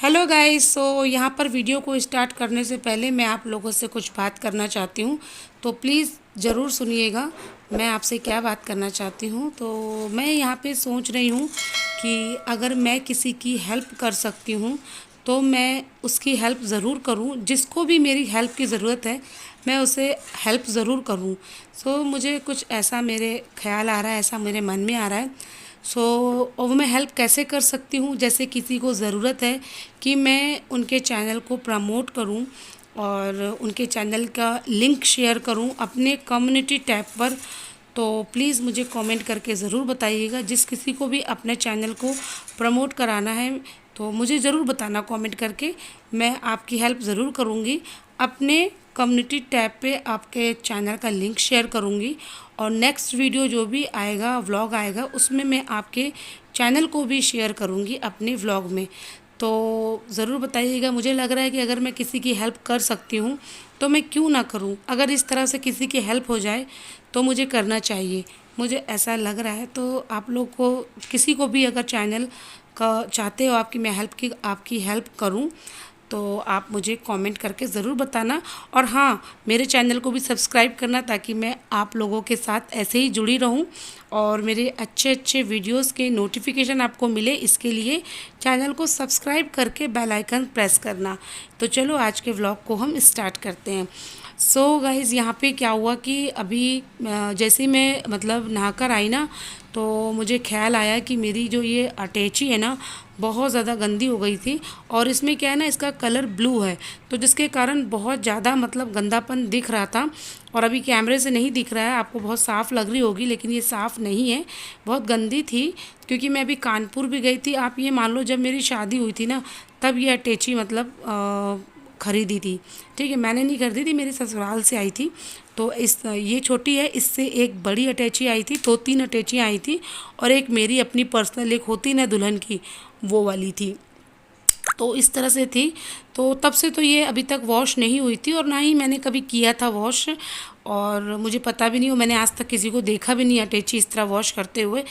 Hello guys. यहाँ पर video को स्टार्ट करने से पहले मैं आप लोगों से कुछ बात करना चाहती हूँ, तो प्लीज़ ज़रूर सुनिएगा। मैं आपसे क्या बात करना चाहती हूँ, तो मैं यहाँ पे सोच रही हूँ कि अगर मैं किसी की हेल्प कर सकती हूँ तो मैं उसकी हेल्प ज़रूर करूँ। जिसको भी मेरी हेल्प की ज़रूरत है मैं उसे हेल्प ज़रूर करूँ। मुझे कुछ ऐसा मेरे ख़्याल आ रहा है, ऐसा मेरे मन में आ रहा है। और मैं हेल्प कैसे कर सकती हूँ, जैसे किसी को ज़रूरत है कि मैं उनके चैनल को प्रमोट करूँ और उनके चैनल का लिंक शेयर करूँ अपने कम्युनिटी टैब पर, तो प्लीज़ मुझे कमेंट करके ज़रूर बताइएगा। जिस किसी को भी अपने चैनल को प्रमोट कराना है तो मुझे ज़रूर बताना कमेंट करके, मैं आपकी हेल्प ज़रूर करूँगी। अपने कम्युनिटी टैब पे आपके चैनल का लिंक शेयर करूँगी और नेक्स्ट वीडियो जो भी आएगा, व्लॉग आएगा, उसमें मैं आपके चैनल को भी शेयर करूँगी अपने व्लॉग में। तो ज़रूर बताइएगा। मुझे लग रहा है कि अगर मैं किसी की हेल्प कर सकती हूँ तो मैं क्यों ना करूँ। अगर इस तरह से किसी की हेल्प हो जाए तो मुझे करना चाहिए, मुझे ऐसा लग रहा है। तो आप लोग को, किसी को भी अगर चैनल का चाहते हो आपकी मैं आपकी हेल्प करूं, तो आप मुझे कमेंट करके ज़रूर बताना। और हाँ, मेरे चैनल को भी सब्सक्राइब करना ताकि मैं आप लोगों के साथ ऐसे ही जुड़ी रहूं और मेरे अच्छे अच्छे वीडियोस के नोटिफिकेशन आपको मिले। इसके लिए चैनल को सब्सक्राइब करके बेल आइकन प्रेस करना। तो चलो आज के व्लॉग को हम स्टार्ट करते हैं। गाइज़, यहाँ पे क्या हुआ कि अभी जैसे ही मैं मतलब नहाकर आई ना, तो मुझे ख्याल आया कि मेरी जो ये अटैची है ना, बहुत ज़्यादा गंदी हो गई थी। और इसमें क्या है ना, इसका कलर ब्लू है, तो जिसके कारण बहुत ज़्यादा मतलब गंदापन दिख रहा था। और अभी कैमरे से नहीं दिख रहा है, आपको बहुत साफ़ लग रही होगी, लेकिन ये साफ़ नहीं है, बहुत गंदी थी। क्योंकि मैं अभी कानपुर भी गई थी, आप ये मान लो जब मेरी शादी हुई थी ना, तब ये अटैची मतलब ख़रीदी थी। ठीक है, मैंने नहीं खरीदी थी, मेरी ससुराल से आई थी। तो ये छोटी है, इससे एक बड़ी अटैची आई थी, 2-3 अटैचियाँ आई थी और एक मेरी अपनी पर्सनल एक होती ना दुल्हन की, वो वाली थी। तो इस तरह से थी। तो तब से तो ये अभी तक वॉश नहीं हुई थी और ना ही मैंने कभी किया था वॉश, और मुझे पता भी नहीं हो, मैंने आज तक किसी को देखा भी नहीं अटैची इस तरह वॉश करते हुए।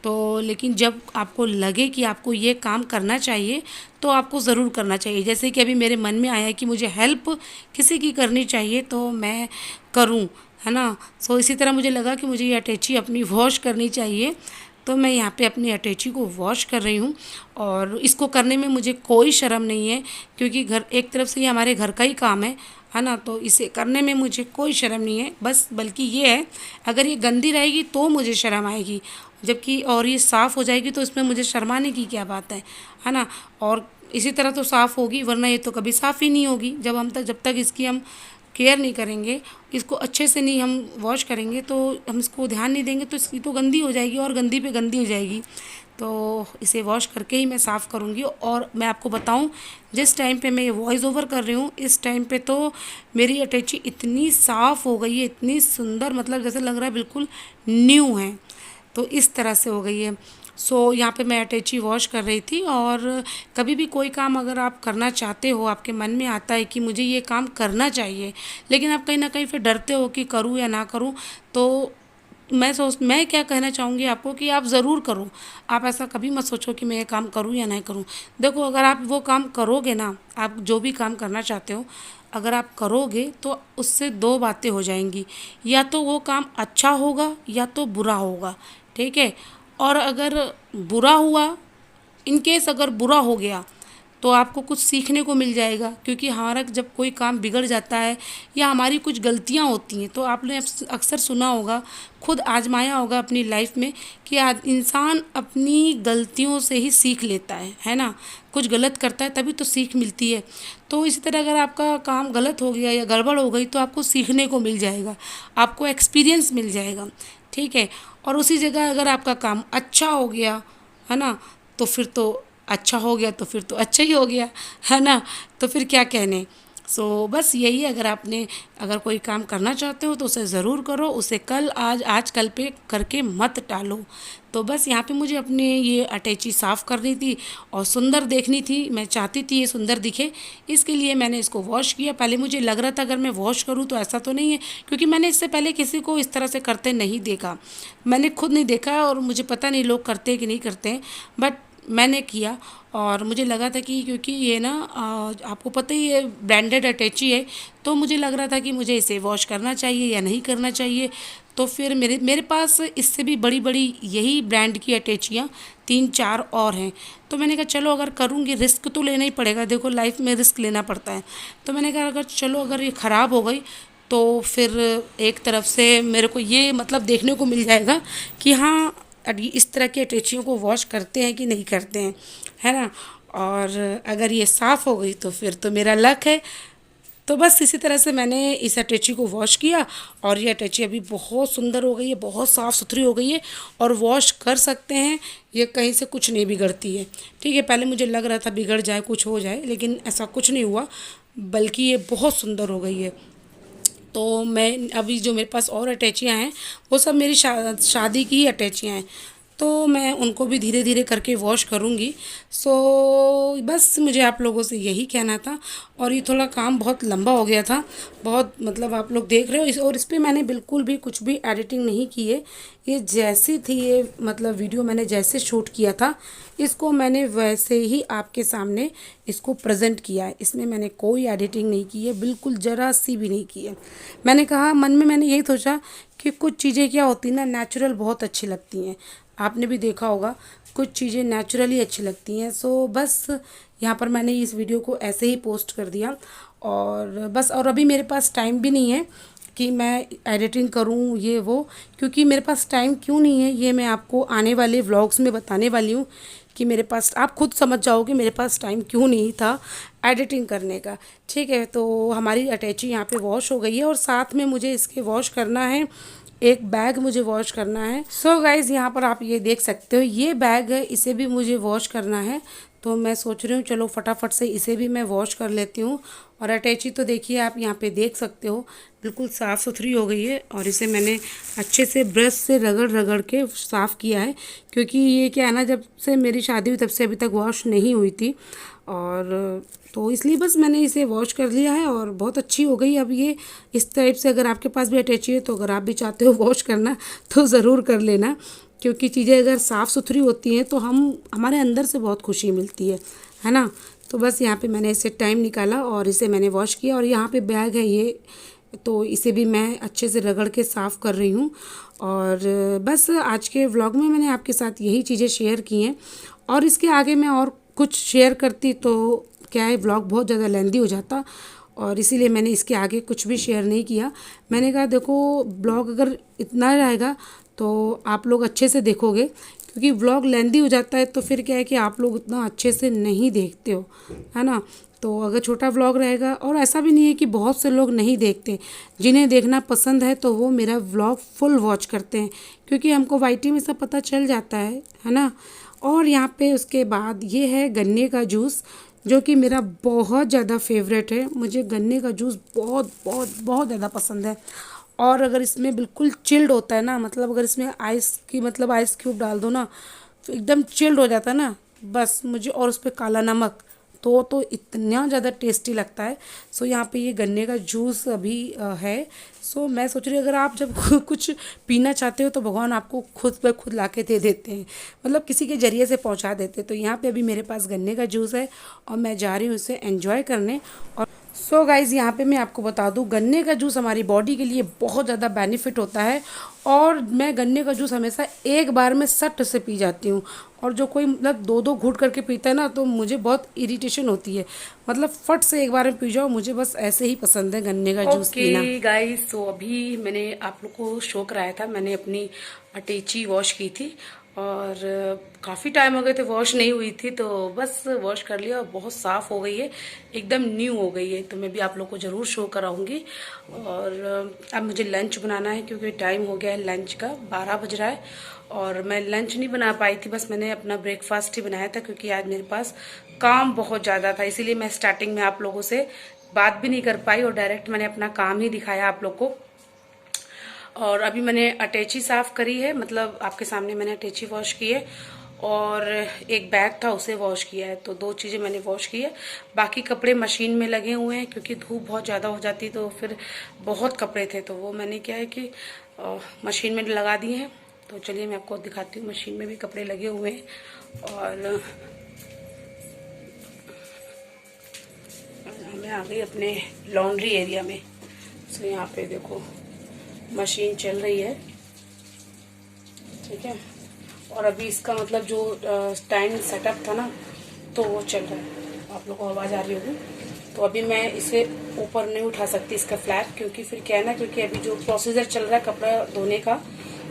तो लेकिन जब आपको लगे कि आपको ये काम करना चाहिए तो आपको ज़रूर करना चाहिए। जैसे कि अभी मेरे मन में आया कि मुझे हेल्प किसी की करनी चाहिए तो मैं करूं, है ना। इसी तरह मुझे लगा कि मुझे ये अटैची अपनी वॉश करनी चाहिए, तो मैं यहाँ पे अपनी अटैची को वॉश कर रही हूँ। और इसको करने में मुझे कोई शर्म नहीं है, क्योंकि घर एक तरफ से ये हमारे घर का ही काम है ना। तो इसे करने में मुझे कोई शर्म नहीं है, बस बल्कि ये है, अगर ये गंदी रहेगी तो मुझे शर्म आएगी, जबकि और ये साफ़ हो जाएगी तो इसमें मुझे शर्माने की क्या बात है ना। और इसी तरह तो साफ़ होगी, वरना ये तो कभी साफ़ ही नहीं होगी। जब तक इसकी हम केयर नहीं करेंगे, इसको अच्छे से नहीं हम वॉश करेंगे, तो हम इसको ध्यान नहीं देंगे, तो इसकी तो गंदी हो जाएगी और गंदी पे गंदी हो जाएगी। तो इसे वॉश करके ही मैं साफ़ करूँगी। और मैं आपको बताऊँ, जिस टाइम पे मैं ये वॉइस ओवर कर रही हूँ, इस टाइम पे तो मेरी अटैची इतनी साफ़ हो गई है, इतनी सुंदर, मतलब जैसे लग रहा है बिल्कुल न्यू है। तो इस तरह से हो गई है। यहाँ पे मैं अटैची वॉश कर रही थी। और कभी भी कोई काम अगर आप करना चाहते हो, आपके मन में आता है कि मुझे ये काम करना चाहिए, लेकिन आप कहीं ना कहीं फिर डरते हो कि करूँ या ना करूँ, तो मैं क्या कहना चाहूँगी आपको कि आप ज़रूर करो। आप ऐसा कभी मत सोचो कि मैं ये काम करूँ या नहीं करूँ। देखो, अगर आप वो काम करोगे ना, आप जो भी काम करना चाहते हो अगर आप करोगे, तो उससे दो बातें हो जाएंगी, या तो वो काम अच्छा होगा या तो बुरा होगा। ठीक है। और अगर बुरा हुआ, इन केस अगर बुरा हो गया, तो आपको कुछ सीखने को मिल जाएगा। क्योंकि हमारा जब कोई काम बिगड़ जाता है या हमारी कुछ गलतियां होती हैं, तो आपने अक्सर सुना होगा, खुद आजमाया होगा अपनी लाइफ में, कि इंसान अपनी गलतियों से ही सीख लेता है ना। कुछ गलत करता है तभी तो सीख मिलती है। तो इसी तरह अगर आपका काम गलत हो गया या गड़बड़ हो गई, तो आपको सीखने को मिल जाएगा, आपको एक्सपीरियंस मिल जाएगा। ठीक है। और उसी जगह अगर आपका काम अच्छा हो गया, है ना, तो फिर तो अच्छा हो गया, तो फिर तो अच्छा ही हो गया, है ना। तो फिर क्या कहने। बस यही है, अगर कोई काम करना चाहते हो तो उसे ज़रूर करो, उसे आज कल पे करके मत टालो। तो बस यहाँ पे मुझे अपने ये अटैची साफ़ करनी थी और सुंदर देखनी थी, मैं चाहती थी ये सुंदर दिखे, इसके लिए मैंने इसको वॉश किया। पहले मुझे लग रहा था अगर मैं वॉश करूँ तो ऐसा तो नहीं है, क्योंकि मैंने इससे पहले किसी को इस तरह से करते नहीं देखा, मैंने खुद नहीं देखा और मुझे पता नहीं लोग करते हैं कि नहीं करते हैं। बट मैंने किया और मुझे लगा था कि क्योंकि ये ना आपको पता ही है ब्रांडेड अटैची है, तो मुझे लग रहा था कि मुझे इसे वॉश करना चाहिए या नहीं करना चाहिए। तो फिर मेरे मेरे पास इससे भी बड़ी बड़ी यही ब्रांड की अटैचियाँ 3-4 और हैं। तो मैंने कहा चलो अगर करूँगी रिस्क तो लेना ही पड़ेगा, देखो लाइफ में रिस्क लेना पड़ता है। तो मैंने कहा अगर चलो अगर ये ख़राब हो गई तो फिर एक तरफ से मेरे को ये मतलब देखने को मिल जाएगा कि हाँ इस तरह की अटैचियों को वॉश करते हैं कि नहीं करते हैं, है ना। और अगर ये साफ़ हो गई तो फिर तो मेरा लक है। तो बस इसी तरह से मैंने इस अटैची को वॉश किया और ये अटैची अभी बहुत सुंदर हो गई है, बहुत साफ़ सुथरी हो गई है और वॉश कर सकते हैं, ये कहीं से कुछ नहीं बिगड़ती है। ठीक है, पहले मुझे लग रहा था बिगड़ जाए कुछ हो जाए, लेकिन ऐसा कुछ नहीं हुआ, बल्कि ये बहुत सुंदर हो गई है। तो मैं अभी जो मेरे पास और अटैचियाँ हैं वो सब मेरी शादी की ही अटैचियाँ हैं, तो मैं उनको भी धीरे धीरे करके वॉश करूँगी। सो बस मुझे आप लोगों से यही कहना था। और ये थोड़ा काम बहुत लंबा हो गया था, बहुत मतलब आप लोग देख रहे हो और इस पर मैंने बिल्कुल भी कुछ भी एडिटिंग नहीं की है। ये जैसी थी ये मतलब वीडियो मैंने जैसे शूट किया था इसको मैंने वैसे ही आपके सामने इसको प्रेजेंट किया है। इसमें मैंने कोई एडिटिंग नहीं की है, बिल्कुल ज़रा सी भी नहीं की है। मैंने कहा मन में मैंने यही सोचा कि कुछ चीज़ें क्या होती ना नेचुरल बहुत अच्छी लगती हैं, आपने भी देखा होगा कुछ चीज़ें नेचुरली अच्छी लगती हैं। सो बस यहाँ पर मैंने इस वीडियो को ऐसे ही पोस्ट कर दिया और बस। और अभी मेरे पास टाइम भी नहीं है कि मैं एडिटिंग करूँ ये वो, क्योंकि मेरे पास टाइम क्यों नहीं है ये मैं आपको आने वाले व्लॉग्स में बताने वाली हूँ कि मेरे पास, आप खुद समझ जाओगे मेरे पास टाइम क्यों नहीं था एडिटिंग करने का। ठीक है, तो हमारी अटैची यहाँ पे वॉश हो गई है और साथ में मुझे इसके वॉश करना है, एक बैग मुझे वॉश करना है। सो गाइज़ यहाँ पर आप ये देख सकते हो ये बैग है, इसे भी मुझे वॉश करना है। तो मैं सोच रही हूँ चलो फटाफट से इसे भी मैं वॉश कर लेती हूँ। और अटैची तो देखिए आप यहाँ पे देख सकते हो बिल्कुल साफ़ सुथरी हो गई है और इसे मैंने अच्छे से ब्रश से रगड़ रगड़ के साफ़ किया है, क्योंकि ये क्या है ना जब से मेरी शादी हुई तब से अभी तक वॉश नहीं हुई थी और तो इसलिए बस मैंने इसे वॉश कर लिया है और बहुत अच्छी हो गई। अब ये इस टाइप से अगर आपके पास भी अटैची है तो अगर आप भी चाहते हो वॉश करना तो ज़रूर कर लेना, क्योंकि चीज़ें अगर साफ़ सुथरी होती हैं तो हमारे अंदर से बहुत खुशी मिलती है ना। तो बस यहाँ पे मैंने इसे टाइम निकाला और इसे मैंने वॉश किया और यहाँ पे बैग है ये, तो इसे भी मैं अच्छे से रगड़ के साफ़ कर रही हूँ। और बस आज के व्लॉग में मैंने आपके साथ यही चीज़ें शेयर की हैं और इसके आगे मैं और कुछ शेयर करती तो क्या है व्लॉग बहुत ज़्यादा लेंदी हो जाता और इसीलिए मैंने इसके आगे कुछ भी शेयर नहीं किया। मैंने कहा देखो ब्लॉग अगर इतना रहेगा तो आप लोग अच्छे से देखोगे, क्योंकि व्लॉग लेंदी हो जाता है तो फिर क्या है कि आप लोग उतना अच्छे से नहीं देखते हो, है ना। तो अगर छोटा व्लॉग रहेगा, और ऐसा भी नहीं है कि बहुत से लोग नहीं देखते, जिन्हें देखना पसंद है तो वो मेरा व्लॉग फुल वॉच करते हैं, क्योंकि हमको वाईटी में सब पता चल जाता है ना। और यहाँ पे उसके बाद ये है गन्ने का जूस, जो कि मेरा बहुत ज़्यादा फेवरेट है। मुझे गन्ने का जूस बहुत बहुत बहुत ज़्यादा पसंद है। और अगर इसमें बिल्कुल चिल्ड होता है ना, मतलब अगर इसमें आइस की मतलब आइस क्यूब डाल दो ना तो एकदम चिल्ड हो जाता है ना बस मुझे, और उस पर काला नमक तो इतना ज़्यादा टेस्टी लगता है। सो यहाँ पे ये गन्ने का जूस अभी है। सो मैं सोच रही हूँ अगर आप जब कुछ पीना चाहते हो तो भगवान आपको खुद ब खुद ला के दे देते हैं, मतलब किसी के ज़रिए से पहुँचा देते हैं। तो यहाँ पे अभी मेरे पास गन्ने का जूस है और मैं जा रही हूँ उसे एन्जॉय करने। और सो गाइज़ यहाँ पे मैं आपको बता दूँ गन्ने का जूस हमारी बॉडी के लिए बहुत ज़्यादा बेनिफिट होता है और मैं गन्ने का जूस हमेशा एक बार में सट से पी जाती हूँ। और जो कोई मतलब दो दो घूंट करके पीता है ना तो मुझे बहुत इरिटेशन होती है, मतलब फट से एक बार में पी जाओ, मुझे बस ऐसे ही पसंद है गन्ने का जूस पीना। ओके गाइस, तो अभी मैंने आप लोग को शो कराया था, मैंने अपनी अटैची वॉश की थी और काफ़ी टाइम हो गए थे वॉश नहीं हुई थी, तो बस वॉश कर लिया और बहुत साफ़ हो गई है, एकदम न्यू हो गई है। तो मैं भी आप लोग को ज़रूर शो कराऊंगी। और अब मुझे लंच बनाना है क्योंकि टाइम हो गया है लंच का, 12 बज रहा है और मैं लंच नहीं बना पाई थी, बस मैंने अपना ब्रेकफास्ट ही बनाया था क्योंकि आज मेरे पास काम बहुत ज़्यादा था, इसीलिए मैं स्टार्टिंग में आप लोगों से बात भी नहीं कर पाई और डायरेक्ट मैंने अपना काम ही दिखाया आप लोग को। और अभी मैंने अटैची साफ़ करी है, मतलब आपके सामने मैंने अटैची वॉश की है और एक बैग था उसे वॉश किया है, तो दो चीज़ें मैंने वॉश की है। बाकी कपड़े मशीन में लगे हुए हैं क्योंकि धूप बहुत ज़्यादा हो जाती तो फिर बहुत कपड़े थे तो वो मैंने क्या है कि मशीन में लगा दिए हैं तो चलिए मैं आपको दिखाती हूँ। मशीन में भी कपड़े लगे हुए हैं और मैं आ गई अपने लॉन्ड्री एरिया में। सो यहाँ पे देखो मशीन चल रही है, ठीक है। और अभी इसका मतलब जो टाइम सेटअप था ना, तो वो चल रहा है। आप लोगों को आवाज़ आ रही होगी। तो अभी मैं इसे ऊपर नहीं उठा सकती इसका फ्लैप, क्योंकि फिर क्या है ना, क्योंकि अभी जो प्रोसीजर चल रहा है कपड़ा धोने का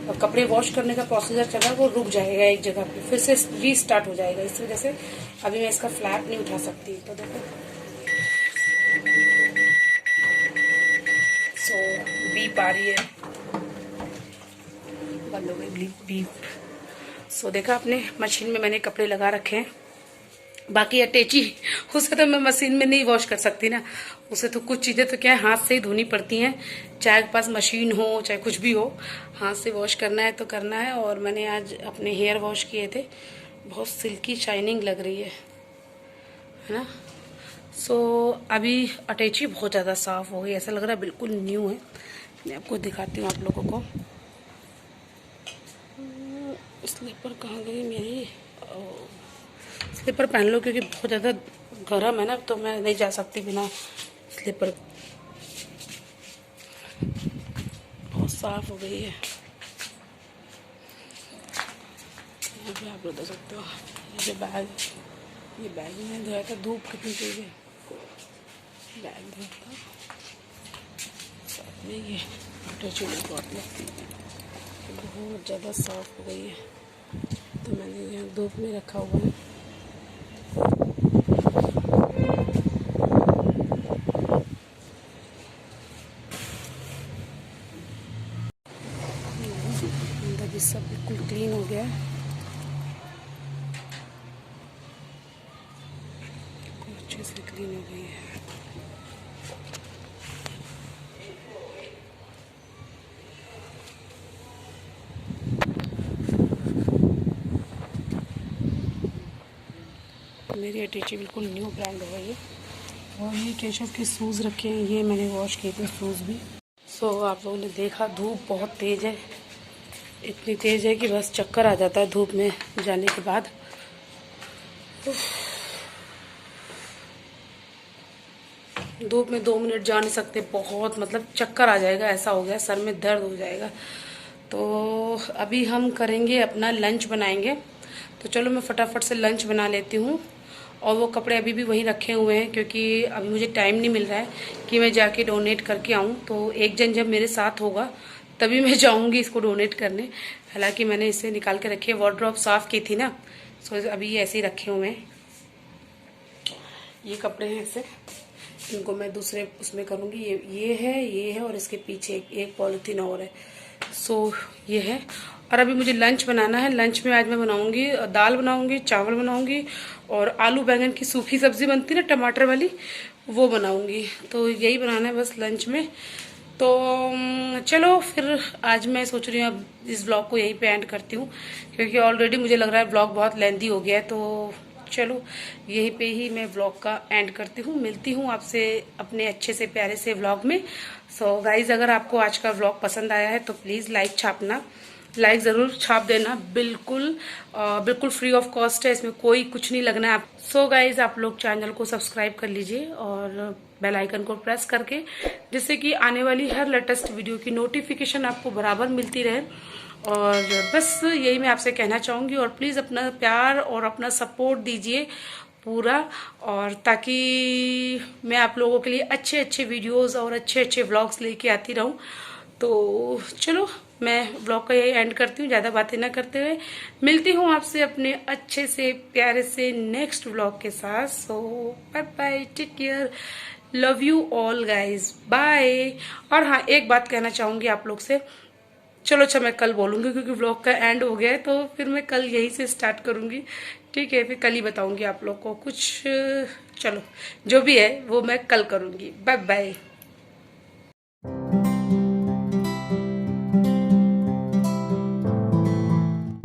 और कपड़े वॉश करने का प्रोसीजर चल रहा है, वो रुक जाएगा एक जगह पे, फिर से रीस्टार्ट हो जाएगा। इस वजह से अभी मैं इसका फ्लैप नहीं उठा सकती। तो देखो सो बीप आ रही है, बंद हो गई बीप। सो देखा आपने, मशीन में मैंने कपड़े लगा रखे हैं। बाकी अटैची उसे तो मैं मशीन में नहीं वॉश कर सकती ना, उसे तो कुछ चीज़ें तो क्या है हाथ से ही धोनी पड़ती हैं, चाहे आपके पास मशीन हो चाहे कुछ भी हो, हाथ से वॉश करना है तो करना है। और मैंने आज अपने हेयर वॉश किए थे, बहुत सिल्की शाइनिंग लग रही है ना। सो अभी अटैची बहुत ज़्यादा साफ़ हो गई, ऐसा लग रहा है बिल्कुल न्यू है। मैं आपको दिखाती हूँ आप लोगों को। स्लीपर कहाँ गई मेरी? स्लीपर पहन लो, क्योंकि बहुत ज़्यादा गर्म है ना, तो मैं नहीं जा सकती बिना स्लीपर। बहुत साफ हो गई है। यहाँ पे आप लोग देख सकते हो, ये बैग मैंने धोया था। धूप कितनी तेज है, बैग धोया था साथ में। ये अटैची बहुत लगती है, बहुत ज़्यादा साफ हो गई है, तो मैंने यहाँ धूप में रखा हुआ है। अंदर भी सब बिल्कुल क्लीन हो गया है, अच्छे से क्लीन हो गई है। मेरी अटैची बिल्कुल न्यू ब्रांड हो गई है। और ये केशव के शूज़ रखे हैं, ये मैंने वॉश किए थे शूज़ भी। सो आप लोगों ने देखा धूप बहुत तेज़ है, इतनी तेज़ है कि बस चक्कर आ जाता है धूप में जाने के बाद। धूप में 2 मिनट जा नहीं सकते, बहुत मतलब चक्कर आ जाएगा, ऐसा हो गया, सर में दर्द हो जाएगा। तो अभी हम करेंगे अपना लंच बनाएंगे। तो चलो मैं फटाफट से लंच बना लेती हूँ। और वो कपड़े अभी भी वहीं रखे हुए हैं, क्योंकि अभी मुझे टाइम नहीं मिल रहा है कि मैं जाके डोनेट करके आऊँ। तो एक जन जब मेरे साथ होगा तभी मैं जाऊँगी इसको डोनेट करने। हालांकि मैंने इसे निकाल के रखी है, वार्डरोब साफ़ की थी ना, सो अभी ये ऐसे ही रखे हुए हैं। ये कपड़े हैं ऐसे, इनको मैं दूसरे उसमें करूँगी। ये है और इसके पीछे एक पॉलीथीन और है। सो ये है। और अभी मुझे लंच बनाना है। लंच में आज मैं बनाऊंगी दाल, बनाऊंगी चावल, बनाऊंगी और आलू बैंगन की सूखी सब्जी बनती है ना टमाटर वाली, वो बनाऊंगी। तो यही बनाना है बस लंच में। तो चलो फिर आज मैं सोच रही हूँ अब इस ब्लॉग को यहीं पे एंड करती हूँ, क्योंकि ऑलरेडी मुझे लग रहा है ब्लॉग बहुत लेंथी हो गया है। तो चलो यहीं पे ही मैं व्लॉग का एंड करती हूँ। मिलती हूँ आपसे अपने अच्छे से प्यारे से व्लॉग में। सो गाइज, अगर आपको आज का व्लॉग पसंद आया है तो प्लीज़ लाइक ज़रूर छाप देना। बिल्कुल फ्री ऑफ कॉस्ट है, इसमें कोई कुछ नहीं लगना है। सो गाइज, आप लोग चैनल को सब्सक्राइब कर लीजिए और बेल आइकन को प्रेस करके, जिससे कि आने वाली हर लेटेस्ट वीडियो की नोटिफिकेशन आपको बराबर मिलती रहे। और बस यही मैं आपसे कहना चाहूँगी। और प्लीज़ अपना प्यार और अपना सपोर्ट दीजिए पूरा, और ताकि मैं आप लोगों के लिए अच्छे अच्छे वीडियोस और अच्छे अच्छे व्लॉग्स लेके आती रहूँ। तो चलो मैं व्लॉग का यही एंड करती हूँ, ज़्यादा बातें ना करते हुए। मिलती हूँ आपसे अपने अच्छे से प्यारे से नेक्स्ट व्लॉग के साथ। So bye bye, take care, love you all guys, bye. और हाँ, एक बात कहना चाहूँगी आप लोग से। चलो अच्छा, मैं कल बोलूँगी, क्योंकि व्लॉग का एंड हो गया है, तो फिर मैं कल यहीं से स्टार्ट करूँगी। ठीक है, फिर कल ही बताऊँगी आप लोग को कुछ। चलो जो भी है वो मैं कल करूँगी। Bye bye.